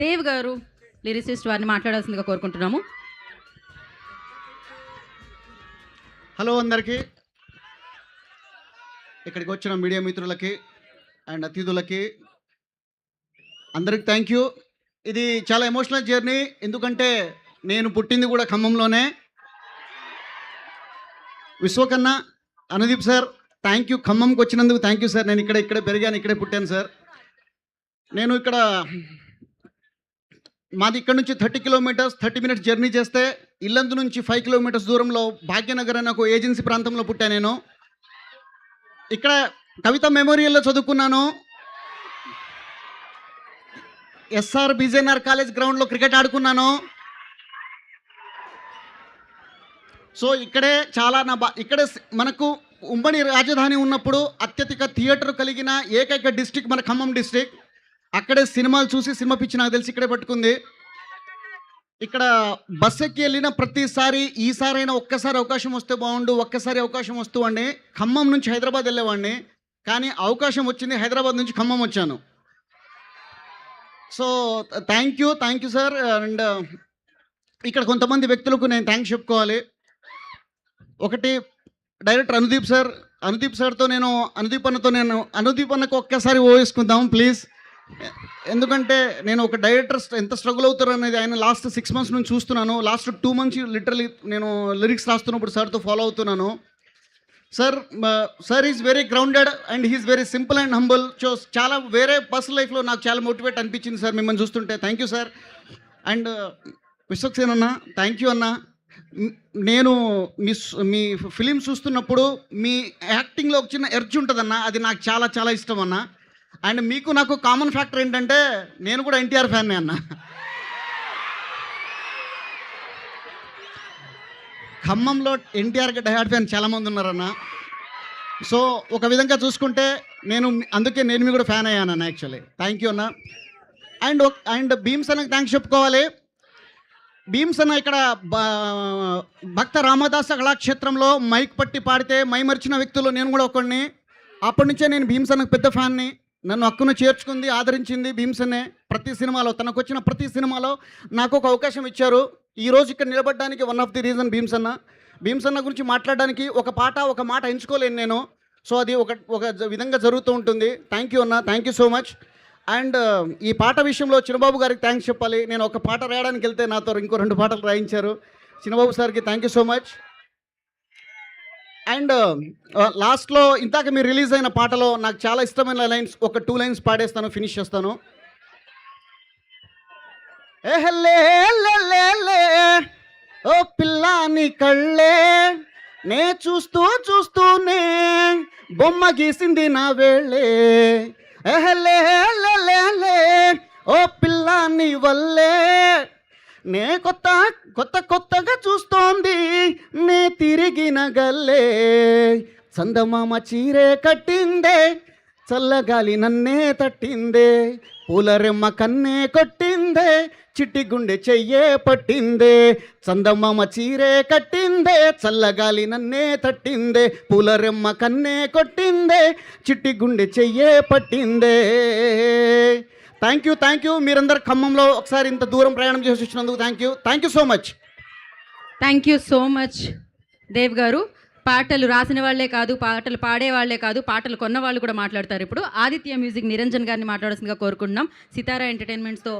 దేవ్ గారు లిరిసిస్ట్ వారిని మాట్లాడాల్సిందిగా కోరుకుంటున్నాము. హలో అందరికీ, ఇక్కడికి వచ్చిన మీడియా మిత్రులకి అండ్ అతిథులకి అందరికి థ్యాంక్ యూ. ఇది చాలా ఎమోషనల్ జర్నీ, ఎందుకంటే నేను పుట్టింది కూడా ఖమ్మంలోనే. విశ్వకన్న, అనుదీప్ సార్, థ్యాంక్ యూ. ఖమ్మంకి వచ్చినందుకు థ్యాంక్ యూ సార్. నేను ఇక్కడే పెరిగాను, ఇక్కడే పుట్టాను సార్. నేను ఇక్కడ మాది ఇక్కడ నుంచి 30 కిలోమీటర్స్ 30 మినిట్స్ జర్నీ చేస్తే ఇల్లందు నుంచి 5 కిలోమీటర్స్ దూరంలో భాగ్యనగర్ అనే ఒక ఏజెన్సీ ప్రాంతంలో పుట్టాను నేను. ఇక్కడ కవిత మెమోరియల్లో చదువుకున్నాను. ఎస్ఆర్ బీజేఎన్ఆర్ కాలేజ్ గ్రౌండ్లో క్రికెట్ ఆడుకున్నాను. సో ఇక్కడే చాలా ఇక్కడే మనకు ఉమ్మడి రాజధాని ఉన్నప్పుడు అత్యధిక థియేటర్ కలిగిన ఏకైక డిస్ట్రిక్ట్ మన ఖమ్మం డిస్ట్రిక్ట్. అక్కడే సినిమాలు చూసి సినిమా పిచ్చి నాకు తెలిసి ఇక్కడే పట్టుకుంది. ఇక్కడ బస్ ఎక్కి వెళ్ళిన ప్రతిసారి ఈసారైనా ఒక్కసారి అవకాశం వస్తే బాగుండు, ఒక్కసారి అవకాశం వస్తూ అండి. ఖమ్మం నుంచి హైదరాబాద్ వెళ్ళేవాడిని, కానీ అవకాశం వచ్చింది హైదరాబాద్ నుంచి ఖమ్మం వచ్చాను. So thank you sir. And ఇక్కడ కొంతమంది వ్యక్తులకు నేను థ్యాంక్స్ చెప్పుకోవాలి. ఒకటి డైరెక్టర్ అనుదీప్ సార్తో అనుదీప్ అన్నకు ఒక్కసారి వేసుకుందాం ప్లీజ్. ఎందుకంటే నేను ఒక డైరెక్టర్ ఎంత స్ట్రగుల్ అవుతారు అనేది ఆయన లాస్ట్ 6 మంత్స్ నుంచి చూస్తున్నాను. లాస్ట్ 2 మంత్స్ లిటరలీ నేను లిరిక్స్ రాస్తున్నప్పుడు సార్తో ఫాలో అవుతున్నాను. Sir is very grounded and he's very simple and humble. చాలా వేరే పర్సనల్ లైఫ్లో నాకు చాలా మోటివేట్ అనిపించింది సార్ మిమ్మల్ని చూస్తుంటే. Thank you sir. And Vishwaksen అన్న, థ్యాంక్ యూ అన్న. నేను మీ ఫిలిం చూస్తున్నప్పుడు మీ యాక్టింగ్లో ఒక చిన్న ఎర్జ్ ఉంటుందన్న, అది నాకు చాలా చాలా ఇష్టం అన్న. అండ్ మీకు నాకు కామన్ ఫ్యాక్టర్ ఏంటంటే నేను కూడా ఎన్టీఆర్ ఫ్యాన్నే అన్న. ఖమ్మంలో ఎన్టీఆర్కి డైహార్డ్ ఫ్యాన్ చాలామంది ఉన్నారన్న. సో ఒక విధంగా చూసుకుంటే అందుకే నేను మీ కూడా ఫ్యాన్ అయ్యాను అన్న యాక్చువల్లీ. థ్యాంక్ యూ అన్న. అండ్ భీమ్స్ అన్నకి థ్యాంక్స్ చెప్పుకోవాలి. భీమ్స్ అన్న ఇక్కడ భక్త రామదాస కళాక్షేత్రంలో మైక్ పట్టి పాడితే మైమరిచిన వ్యక్తులు నేను కూడా ఒకడిని. అప్పటి నుంచే నేను భీమ్స్ అన్నకు పెద్ద ఫ్యాన్ని. నన్ను హక్కును చేర్చుకుంది, ఆదరించింది భీమ్స్ అన్నే. ప్రతి సినిమాలో తనకు వచ్చిన ప్రతి సినిమాలో నాకు ఒక అవకాశం ఇచ్చారు. ఈరోజు ఇక్కడ నిలబడడానికి one of the reason Bheems అన్న గురించి మాట్లాడడానికి ఒక మాట ఎంచుకోలేను నేను. సో అది ఒక విధంగా జరుగుతూ ఉంటుంది. థ్యాంక్ యూ అన్న, thank you so much. And ఈ పాట విషయంలో చిన్నబాబు గారికి థ్యాంక్స్ చెప్పాలి. నేను ఒక పాట రాయడానికి వెళ్తే నాతో ఇంకో 2 పాటలు రాయించారు. చిన్నబాబు సార్కి thank you so much. And లాస్ట్లో ఇందాక మీరు రిలీజ్ అయిన పాటలో నాకు చాలా ఇష్టమైన లైన్స్, ఒక 2 లైన్స్ పాడేస్తాను, ఫినిష్ చేస్తాను. ఏహల్లే ఓ పిల్లాని కళ్ళే, నే చూస్తూనే బొమ్మ గీసింది నా వేళ్ళే. ఏహల్లే ఓ పిల్లాని వల్లే, నే కొత్తగా చూస్తోంది నే తిరిగిన గల్లే. చందమామ చీరే కట్టిందే, చల్లగాలి నన్నే తట్టిందే, పూలరెమ్మ కన్నే కొట్టిందే, చిట్టి గుండె చెయ్యే పట్టిందే. చందమామ చీరే కట్టిందే, చల్లగాలి నన్నే తట్టిందే, పూలరెమ్మ కన్నే కొట్టిందే, చిట్టి గుండె చెయ్యే పట్టిందే. Thank you. మీరందరు ఖమ్మంలో ఒకసారి ఇంత దూరం ప్రయాణం చేసి వచ్చినందుకు thank you so much Dev garu. పాటలు రాసిన వాళ్లే కాదు, పాటలు పాడేవాళ్లే కాదు, పాటలు కొన్న వాళ్ళు కూడా మాట్లాడతారు. ఇప్పుడు ఆదిత్య మ్యూజిక్ నిరంజన్ గారిని మాట్లాడాల్సిందిగా కోరుకుంటున్నాం. సితారా ఎంటర్టైన్మెంట్స్తో